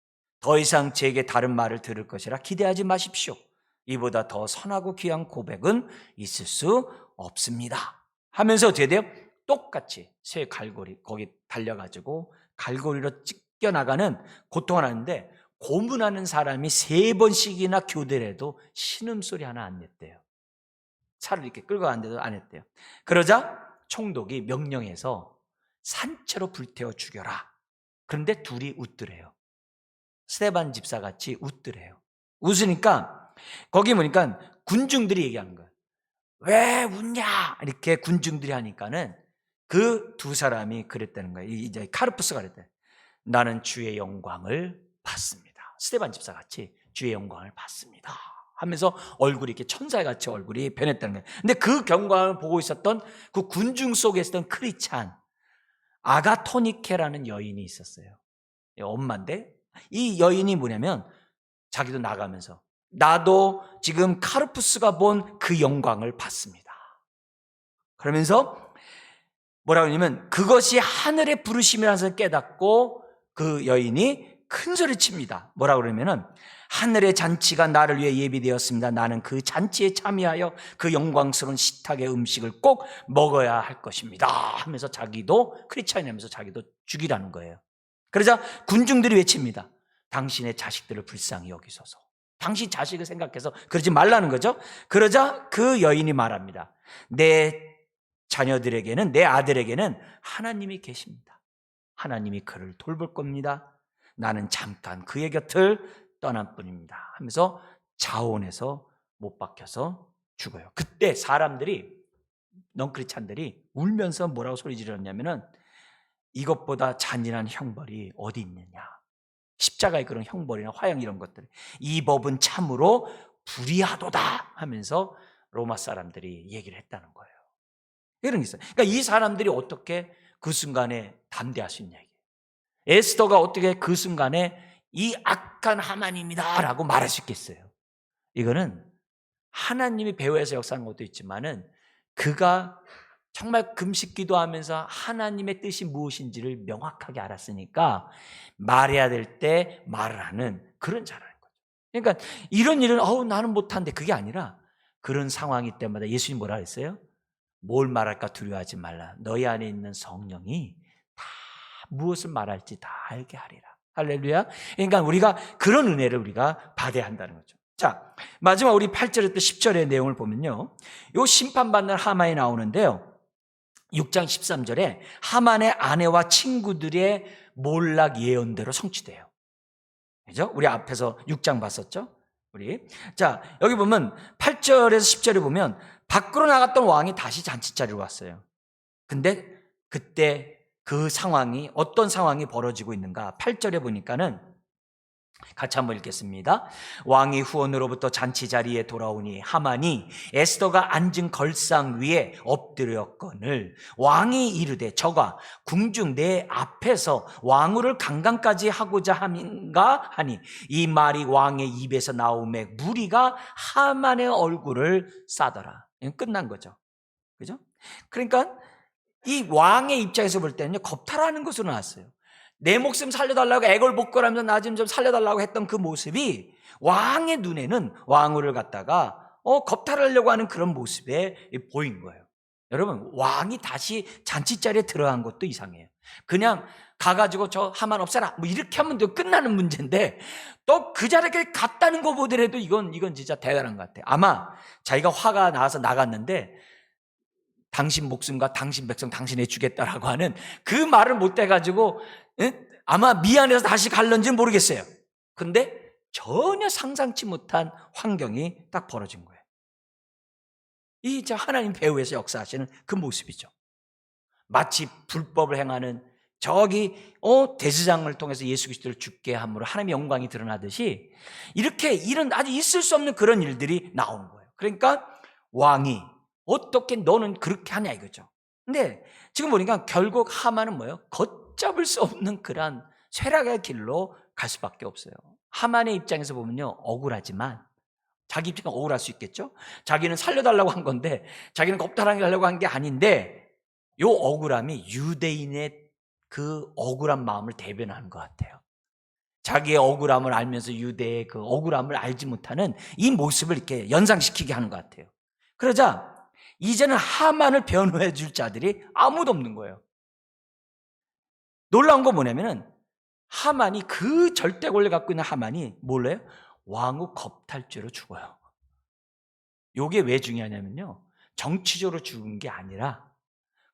더 이상 제게 다른 말을 들을 것이라 기대하지 마십시오. 이보다 더 선하고 귀한 고백은 있을 수 없습니다. 하면서 어떻게 돼요? 똑같이 쇠 갈고리 거기 달려가지고 갈고리로 찢겨나가는 고통을 하는데 고문하는 사람이 3번씩이나 교대를 해도 신음소리 하나 안 냈대요. 차를 이렇게 끌고 가는데도 안 했대요. 그러자 총독이 명령해서 산채로 불태워 죽여라. 그런데 둘이 웃더래요. 스데반 집사같이 웃더래요. 웃으니까 거기 보니까 군중들이 얘기하는 거예요. 왜 웃냐? 이렇게 군중들이 하니까는 그 두 사람이 그랬다는 거예요. 이제 카르푸스가 그랬대요. 나는 주의 영광을 받습니다. 스데반 집사같이 주의 영광을 받습니다. 하면서 얼굴이 이렇게 천사같이 얼굴이 변했다는 거예요. 근데 그 경광을 보고 있었던 그 군중 속에 있었던 크리스찬 아가토니케라는 여인이 있었어요. 엄마인데 이 여인이 뭐냐면 자기도 나가면서 나도 지금 카르푸스가 본 그 영광을 봤습니다. 그러면서 뭐라고 하냐면 그것이 하늘의 부르심이라는 것을 깨닫고 그 여인이 큰 소리 칩니다. 뭐라고 그러면은 하늘의 잔치가 나를 위해 예비되었습니다. 나는 그 잔치에 참여하여 그 영광스러운 식탁의 음식을 꼭 먹어야 할 것입니다. 하면서 자기도 크리스찬이면서 자기도 죽이라는 거예요. 그러자 군중들이 외칩니다. 당신의 자식들을 불쌍히 여기소서. 당신 자식을 생각해서 그러지 말라는 거죠. 그러자 그 여인이 말합니다. 내 자녀들에게는 내 아들에게는 하나님이 계십니다. 하나님이 그를 돌볼 겁니다. 나는 잠깐 그의 곁을 떠난 뿐입니다. 하면서 자원에서 못 박혀서 죽어요. 그때 사람들이 넌크리스찬들이 울면서 뭐라고 소리 지르냐면은 이것보다 잔인한 형벌이 어디 있느냐. 십자가의 그런 형벌이나 화형 이런 것들. 이 법은 참으로 불의하도다 하면서 로마 사람들이 얘기를 했다는 거예요. 이런 게 있어요. 그러니까 이 사람들이 어떻게 그 순간에 담대할 수 있냐. 에스더가 어떻게 그 순간에 이 악한 하나님이다라고 말할 수 있겠어요. 이거는 하나님이 배후에서 역사한 것도 있지만은 그가 정말 금식 기도하면서 하나님의 뜻이 무엇인지를 명확하게 알았으니까 말해야 될 때 말을 하는 그런 자라는 거죠. 그러니까 이런 일은 나는 못하는데 그게 아니라 그런 상황이 때마다 예수님 뭐라 했어요? 뭘 말할까 두려워하지 말라. 너희 안에 있는 성령이 다 무엇을 말할지 다 알게 하리라. 할렐루야. 그러니까 우리가 그런 은혜를 우리가 받아야 한다는 거죠. 자, 마지막 우리 8절부터 10절의 내용을 보면요, 요 심판받는 하만이 나오는데요, 6장 13절에 하만의 아내와 친구들의 몰락 예언대로 성취돼요. 그죠? 우리 앞에서 6장 봤었죠? 자, 여기 보면 8절에서 10절에 보면 밖으로 나갔던 왕이 다시 잔치자리로 왔어요. 근데 그때 그 상황이 어떤 상황이 벌어지고 있는가? 8절에 보니까는 같이 한번 읽겠습니다. 왕이 후원으로부터 잔치 자리에 돌아오니 하만이 에스더가 앉은 걸상 위에 엎드렸거늘 왕이 이르되 저가 궁중 내 앞에서 왕후를 강간까지 하고자 함인가 하니 이 말이 왕의 입에서 나오매 무리가 하만의 얼굴을 싸더라. 이건 끝난 거죠. 그죠? 그러니까 이 왕의 입장에서 볼 때는요, 겁탈하는 것으로 나왔어요. 내 목숨 살려달라고 애걸복걸하면서 나 좀 살려달라고 했던 그 모습이 왕의 눈에는 왕후를 갖다가 겁탈하려고 하는 그런 모습에 보인 거예요. 여러분, 왕이 다시 잔치자리에 들어간 것도 이상해요. 그냥 가가지고 저 하만 없애라 뭐 이렇게 하면 끝나는 문제인데 또 그 자리에 갔다는 거 보더라도 이건 진짜 대단한 것 같아요. 아마 자기가 화가 나서 나갔는데 당신 목숨과 당신 백성 당신에 주겠다라고 하는 그 말을 못 해가지고 아마 미안해서 다시 갈런지는 모르겠어요. 근데 전혀 상상치 못한 환경이 딱 벌어진 거예요. 이 하나님 배후에서 역사하시는 그 모습이죠. 마치 불법을 행하는 저기 대제사장을 통해서 예수 그리스도를 죽게 함으로 하나님의 영광이 드러나듯이 이렇게 이런 아주 있을 수 없는 그런 일들이 나오는 거예요. 그러니까 왕이 어떻게 너는 그렇게 하냐 이거죠. 근데 지금 보니까 결국 하만은 뭐예요? 걷잡을 수 없는 그러한 쇠락의 길로 갈 수밖에 없어요. 하만의 입장에서 보면요, 억울하지만 자기 입장은 억울할 수 있겠죠. 자기는 살려달라고 한 건데 자기는 겁탈하게 하려고 한 게 아닌데 이 억울함이 유대인의 그 억울한 마음을 대변하는 것 같아요. 자기의 억울함을 알면서 유대의 그 억울함을 알지 못하는 이 모습을 이렇게 연상시키게 하는 것 같아요. 그러자 이제는 하만을 변호해 줄 자들이 아무도 없는 거예요. 놀라운 건 뭐냐면은 하만이 그 절대 권리 갖고 있는 하만이 몰라요? 왕후 겁탈죄로 죽어요. 이게 왜 중요하냐면요, 정치적으로 죽은 게 아니라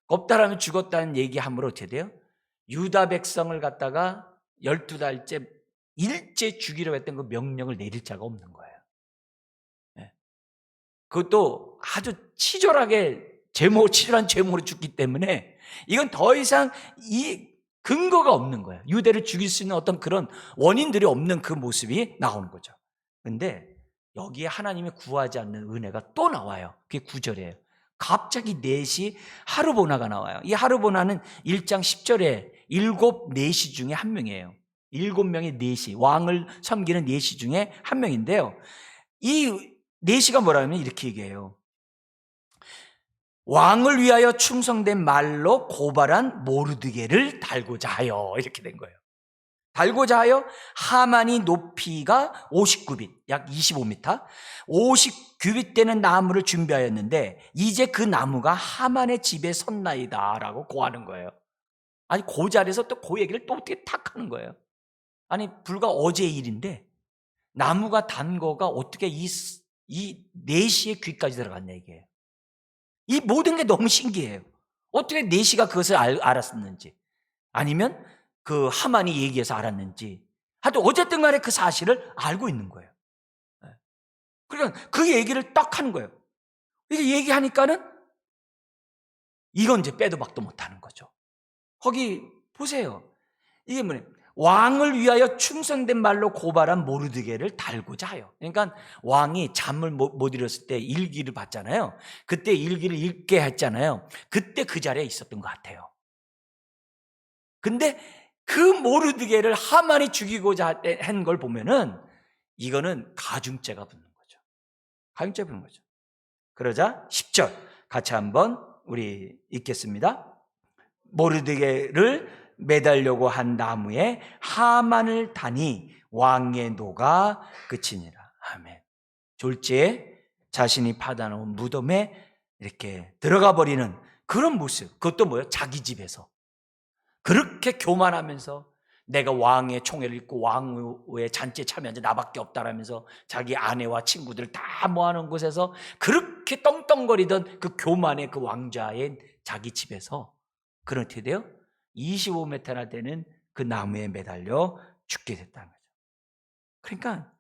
겁탈하면 죽었다는 얘기함으로 어떻게 돼요? 유다 백성을 갖다가 12달째 일제 죽이려 했던 그 명령을 내릴 자가 없는 거예요. 그것도 아주 치졸한 제목으로 죽기 때문에 이건 더 이상 이 근거가 없는 거예요. 유대를 죽일 수 있는 어떤 그런 원인들이 없는 그 모습이 나오는 거죠. 근데 여기에 하나님이 구하지 않는 은혜가 또 나와요. 그게 9절이에요. 갑자기 넷이 하르보나가 나와요. 이 하르보나는 1장 10절에 7 내시 중에 한 명이에요. 7명의 내시, 왕을 섬기는 내시 중에 한 명인데요. 이 내시가 뭐라면 이렇게 얘기해요. 왕을 위하여 충성된 말로 고발한 모르드게를 달고자 하여, 이렇게 된 거예요. 달고자 하여 하만이 높이가 59빛, 약 25m, 50규빗 되는 나무를 준비하였는데 이제 그 나무가 하만의 집에 섰나이다 라고 고하는 거예요. 아니, 그 자리에서 또 그 얘기를 또 어떻게 탁 하는 거예요. 아니, 불과 어제의 일인데 나무가 단 거가 어떻게 이 4시의 귀까지 들어갔냐 이게. 이 모든 게 너무 신기해요. 어떻게 4시가 그것을 알았었는지, 아니면 그 하만이 얘기해서 알았는지, 하여튼 어쨌든 간에 그 사실을 알고 있는 거예요. 그러니까 그 얘기를 딱 하는 거예요. 이게 얘기하니까는 이건 이제 빼도 박도 못하는 거죠. 거기 보세요. 이게 뭐냐, 왕을 위하여 충성된 말로 고발한 모르드게를 달고자 하여. 그러니까 왕이 잠을 못 이뤘을 때 일기를 봤잖아요. 그때 일기를 읽게 했잖아요. 그때 그 자리에 있었던 것 같아요. 근데 그 모르드게를 하만이 죽이고자 한 걸 보면은 이거는 가중죄가 붙는 거죠. 가중죄 붙는 거죠. 그러자 10절 같이 한번 우리 읽겠습니다. 모르드게를 매달려고 한 나무에 하만을 다니 왕의 노가 그치니라. 아멘. 졸지에 자신이 파다놓은 무덤에 이렇게 들어가 버리는 그런 모습. 그것도 뭐예요? 자기 집에서 그렇게 교만하면서 내가 왕의 총애를 입고 왕의 잔치에 참여한 자 나밖에 없다라면서 자기 아내와 친구들 다 모아놓은 곳에서 그렇게 떵떵거리던 그 교만의 그 왕자의 자기 집에서 그렇게 돼요? 25m나 되는 그 나무에 매달려 죽게 됐다는 거죠. 그러니까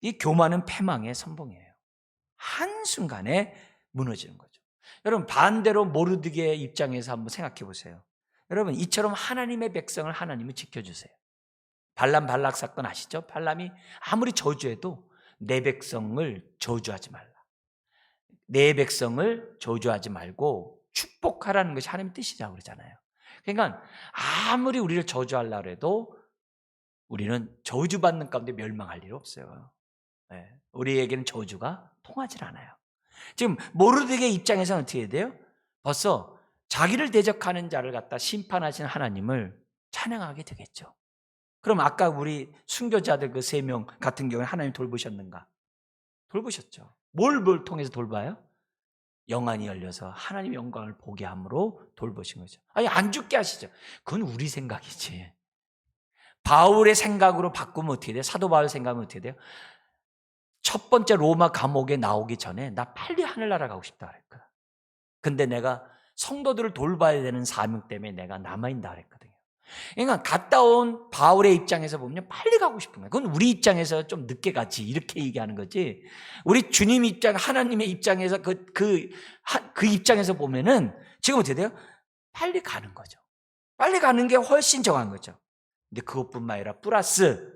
이 교만은 패망의 선봉이에요. 한순간에 무너지는 거죠. 여러분 반대로 모르드게의 입장에서 한번 생각해 보세요. 여러분 이처럼 하나님의 백성을 하나님이 지켜주세요. 발람 발락 사건 아시죠? 발람이 아무리 저주해도 내 백성을 저주하지 말라. 내 백성을 저주하지 말고 축복하라는 것이 하나님의 뜻이라고 그러잖아요. 그러니까 아무리 우리를 저주하려고 해도 우리는 저주받는 가운데 멸망할 일 없어요. 네. 우리에게는 저주가 통하질 않아요. 지금 모르드게 입장에서는 어떻게 해야 돼요? 벌써 자기를 대적하는 자를 갖다 심판하시는 하나님을 찬양하게 되겠죠. 그럼 아까 우리 순교자들 그 3명 같은 경우에 하나님 돌보셨는가? 돌보셨죠. 뭘 통해서 돌봐요? 영안이 열려서 하나님의 영광을 보게 함으로 돌보신 거죠. 아니 안 죽게 하시죠. 그건 우리 생각이지. 바울의 생각으로 바꾸면 어떻게 돼요? 사도 바울 생각하면 어떻게 돼요? 첫 번째 로마 감옥에 나오기 전에 나 빨리 하늘나라 가고 싶다 그랬거든. 근데 내가 성도들을 돌봐야 되는 사명 때문에 내가 남아있다 그랬거든요. 그러니까 갔다 온 바울의 입장에서 보면 빨리 가고 싶은 거예요. 그건 우리 입장에서 좀 늦게 가지 이렇게 얘기하는 거지. 우리 주님 입장, 하나님의 입장에서 그 입장에서 보면은 지금 어떻게 돼요? 빨리 가는 거죠. 빨리 가는 게 훨씬 정한 거죠. 근데 그것뿐만 아니라 플러스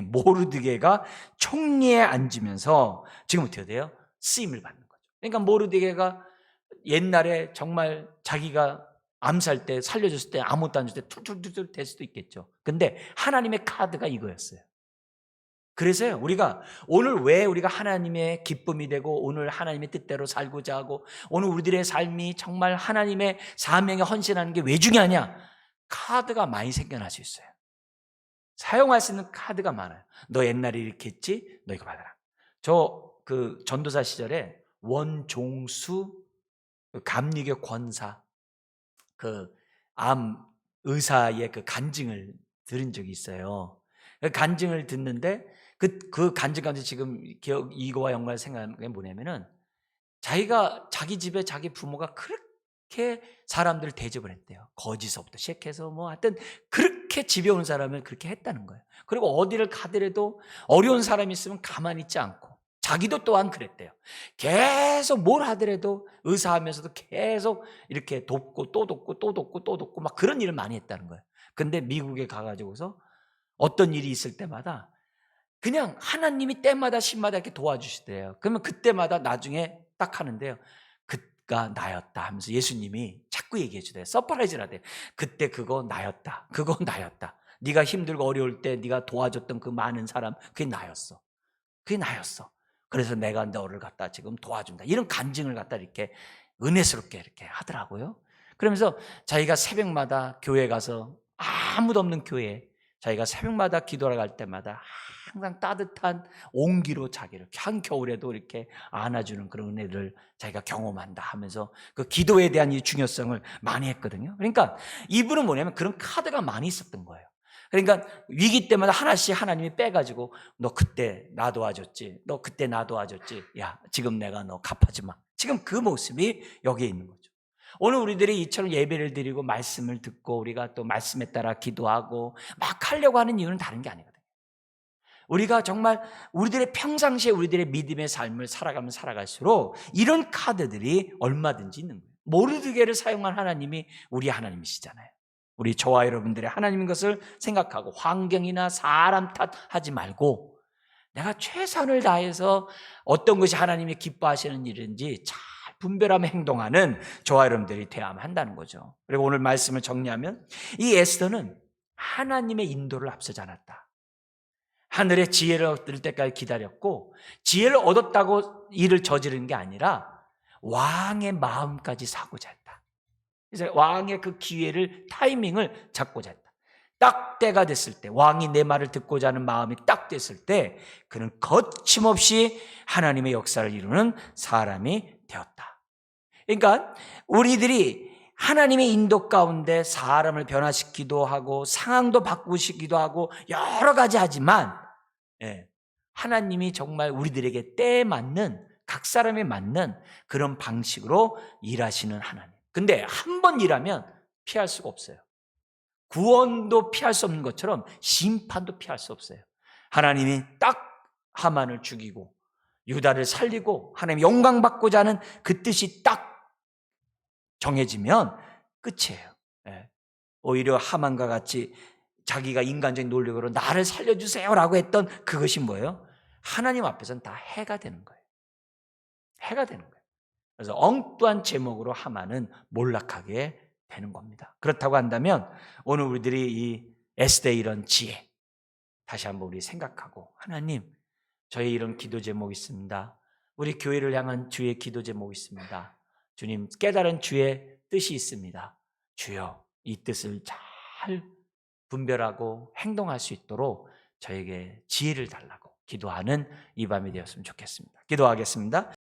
모르드게가 총리에 앉으면서 지금 어떻게 돼요? 쓰임을 받는 거죠. 그러니까 모르드게가 옛날에 정말 자기가 암살 때 살려줬을 때 아무것도 안 줄 때 툴툴툴툴 될 수도 있겠죠. 근데 하나님의 카드가 이거였어요. 그래서요 우리가 오늘 왜 우리가 하나님의 기쁨이 되고 오늘 하나님의 뜻대로 살고자 하고 오늘 우리들의 삶이 정말 하나님의 사명에 헌신하는 게 왜 중요하냐? 카드가 많이 생겨날 수 있어요. 사용할 수 있는 카드가 많아요. 너 옛날에 이렇게 했지? 너 이거 받아라. 저 그 전도사 시절에 원종수 감리교 권사 그 암 의사의 그 간증을 들은 적이 있어요. 그 간증을 듣는데 그 간증 가운데 지금 이거와 연관을 생각하는 게 뭐냐면은 자기가 자기 집에 자기 부모가 그렇게 사람들을 대접을 했대요. 거지서부터 시작해서 뭐 하여튼 그렇게 집에 온 사람을 그렇게 했다는 거예요. 그리고 어디를 가더라도 어려운 사람이 있으면 가만히 있지 않고 자기도 또한 그랬대요. 계속 뭘 하더라도 의사하면서도 계속 이렇게 돕고 또 돕고 또 돕고 또 돕고 막 그런 일을 많이 했다는 거예요. 근데 미국에 가가지고서 어떤 일이 있을 때마다 그냥 하나님이 때마다 신마다 이렇게 도와주시대요. 그러면 그때마다 나중에 딱 하는데요. 그가 나였다 하면서 예수님이 자꾸 얘기해 주대요. 서프라이즈를 하대요. 그때 그거 나였다. 그거 나였다. 네가 힘들고 어려울 때 네가 도와줬던 그 많은 사람 그게 나였어. 그게 나였어. 그래서 내가 너를 갖다 지금 도와준다. 이런 간증을 갖다 이렇게 은혜스럽게 이렇게 하더라고요. 그러면서 자기가 새벽마다 교회 가서 아무도 없는 교회에 자기가 새벽마다 기도하러 갈 때마다 항상 따뜻한 온기로 자기를 한겨울에도 이렇게 안아주는 그런 은혜를 자기가 경험한다 하면서 그 기도에 대한 이 중요성을 많이 했거든요. 그러니까 이분은 뭐냐면 그런 카드가 많이 있었던 거예요. 그러니까 위기 때마다 하나씩 하나님이 빼가지고 너 그때 나 도와줬지, 너 그때 나 도와줬지, 야 지금 내가 너 갚아지 마. 지금 그 모습이 여기에 있는 거죠. 오늘 우리들이 이처럼 예배를 드리고 말씀을 듣고 우리가 또 말씀에 따라 기도하고 막 하려고 하는 이유는 다른 게 아니거든요. 우리가 정말 우리들의 평상시에 우리들의 믿음의 삶을 살아가면 살아갈수록 이런 카드들이 얼마든지 있는 거예요. 모르드게를 사용한 하나님이 우리 하나님이시잖아요. 우리 저와 여러분들의 하나님인 것을 생각하고 환경이나 사람 탓하지 말고 내가 최선을 다해서 어떤 것이 하나님이 기뻐하시는 일인지 잘 분별하며 행동하는 저와 여러분들이 되어야만 한다는 거죠. 그리고 오늘 말씀을 정리하면 이 에스더는 하나님의 인도를 앞서지 않았다. 하늘의 지혜를 얻을 때까지 기다렸고 지혜를 얻었다고 일을 저지른 게 아니라 왕의 마음까지 사고자 했다. 그래서 왕의 그 기회를 타이밍을 잡고자 했다. 딱 때가 됐을 때 왕이 내 말을 듣고자 하는 마음이 딱 됐을 때 그는 거침없이 하나님의 역사를 이루는 사람이 되었다. 그러니까 우리들이 하나님의 인도 가운데 사람을 변화시키기도 하고 상황도 바꾸시기도 하고 여러 가지 하지만 하나님이 정말 우리들에게 때에 맞는 각 사람에 맞는 그런 방식으로 일하시는 하나님. 근데 한 번 일하면 피할 수가 없어요. 구원도 피할 수 없는 것처럼 심판도 피할 수 없어요. 하나님이 딱 하만을 죽이고 유다를 살리고 하나님 영광 받고자 하는 그 뜻이 딱 정해지면 끝이에요. 오히려 하만과 같이 자기가 인간적인 노력으로 나를 살려주세요라고 했던 그것이 뭐예요? 하나님 앞에서는 다 해가 되는 거예요. 해가 되는 거예요. 그래서 엉뚱한 제목으로 하만은 몰락하게 되는 겁니다. 그렇다고 한다면 오늘 우리들이 이 에스더의 이런 지혜 다시 한번 우리 생각하고 하나님 저희 이런 기도 제목이 있습니다. 우리 교회를 향한 주의 기도 제목이 있습니다. 주님 깨달은 주의 뜻이 있습니다. 주여 이 뜻을 잘 분별하고 행동할 수 있도록 저에게 지혜를 달라고 기도하는 이 밤이 되었으면 좋겠습니다. 기도하겠습니다.